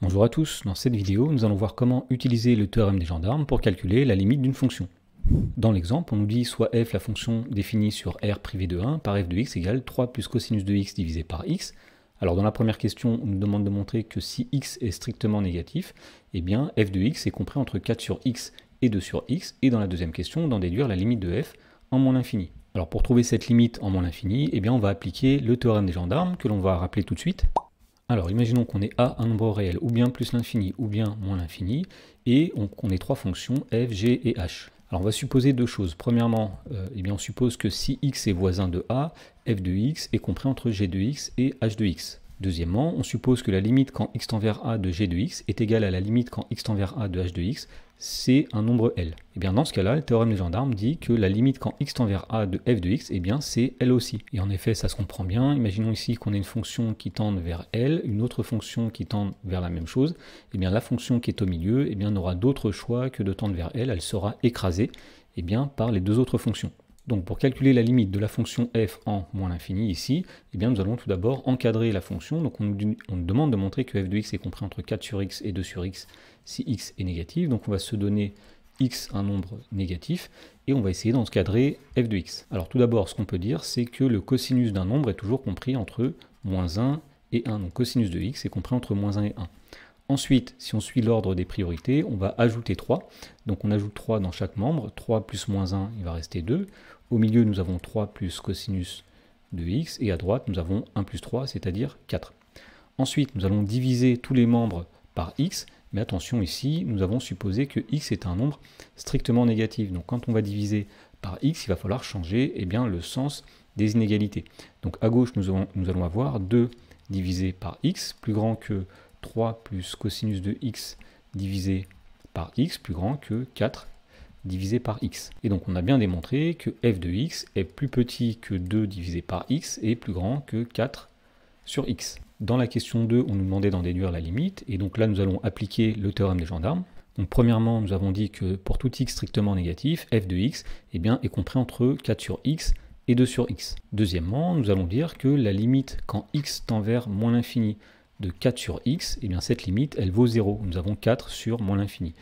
Bonjour à tous, dans cette vidéo, nous allons voir comment utiliser le théorème des gendarmes pour calculer la limite d'une fonction. Dans l'exemple, on nous dit soit f la fonction définie sur r privé de 1 par f de x égale 3 plus cosinus de x divisé par x. Alors dans la première question, on nous demande de montrer que si x est strictement négatif, eh bien f de x est compris entre 4 sur x et 2 sur x, et dans la deuxième question, d'en déduire la limite de f en moins l'infini. Alors pour trouver cette limite en moins l'infini, eh bien on va appliquer le théorème des gendarmes que l'on va rappeler tout de suite. Alors, imaginons qu'on ait a un nombre réel, ou bien plus l'infini, ou bien moins l'infini, et qu'on ait trois fonctions, f, g et h. Alors, on va supposer deux choses. Premièrement, eh bien, on suppose que si x est voisin de a, f de x est compris entre g de x et h de x. Deuxièmement, on suppose que la limite quand x tend vers a de g de x est égale à la limite quand x tend vers a de h de x, c'est un nombre L. Et bien dans ce cas-là, le théorème des gendarmes dit que la limite quand x tend vers a de f de x, eh bien c'est L aussi. Et en effet, ça se comprend bien. Imaginons ici qu'on ait une fonction qui tende vers L, une autre fonction qui tende vers la même chose. Eh bien la fonction qui est au milieu, eh bien n'aura d'autre choix que de tendre vers L. Elle sera écrasée, eh bien, par les deux autres fonctions. Donc pour calculer la limite de la fonction f en moins l'infini ici, eh bien nous allons tout d'abord encadrer la fonction. Donc on nous demande de montrer que f de x est compris entre 4 sur x et 2 sur x si x est négatif. Donc on va se donner x un nombre négatif et on va essayer d'encadrer f de x. Alors tout d'abord, ce qu'on peut dire, c'est que le cosinus d'un nombre est toujours compris entre moins 1 et 1. Donc cosinus de x est compris entre moins 1 et 1. Ensuite, si on suit l'ordre des priorités, on va ajouter 3. Donc on ajoute 3 dans chaque membre. 3 plus moins 1, il va rester 2. Au milieu, nous avons 3 plus cosinus de x. Et à droite, nous avons 1 plus 3, c'est-à-dire 4. Ensuite, nous allons diviser tous les membres par x. Mais attention ici, nous avons supposé que x est un nombre strictement négatif. Donc quand on va diviser par x, il va falloir changer le sens des inégalités. Donc à gauche, nous allons avoir 2 divisé par x, plus grand que 3 plus cosinus de x divisé par x, plus grand que 4 divisé par x. Et donc on a bien démontré que f de x est plus petit que 2 divisé par x et plus grand que 4 sur x. Dans la question 2, on nous demandait d'en déduire la limite, et donc là nous allons appliquer le théorème des gendarmes. Donc premièrement, nous avons dit que pour tout x strictement négatif, f de x est compris entre 4 sur x et 2 sur x. Deuxièmement, nous allons dire que la limite quand x tend vers moins l'infini de 4 sur x, cette limite, elle vaut 0. Nous avons 4 sur moins l'infini.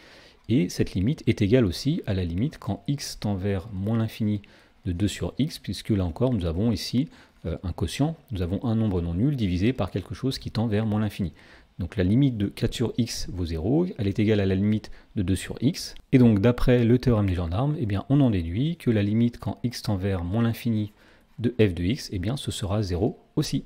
Et cette limite est égale aussi à la limite quand x tend vers moins l'infini de 2 sur x, puisque là encore, nous avons ici un quotient. Nous avons un nombre non nul divisé par quelque chose qui tend vers moins l'infini. Donc la limite de 4 sur x vaut 0, elle est égale à la limite de 2 sur x. Et donc d'après le théorème des gendarmes, on en déduit que la limite quand x tend vers moins l'infini de f de x, ce sera 0 aussi.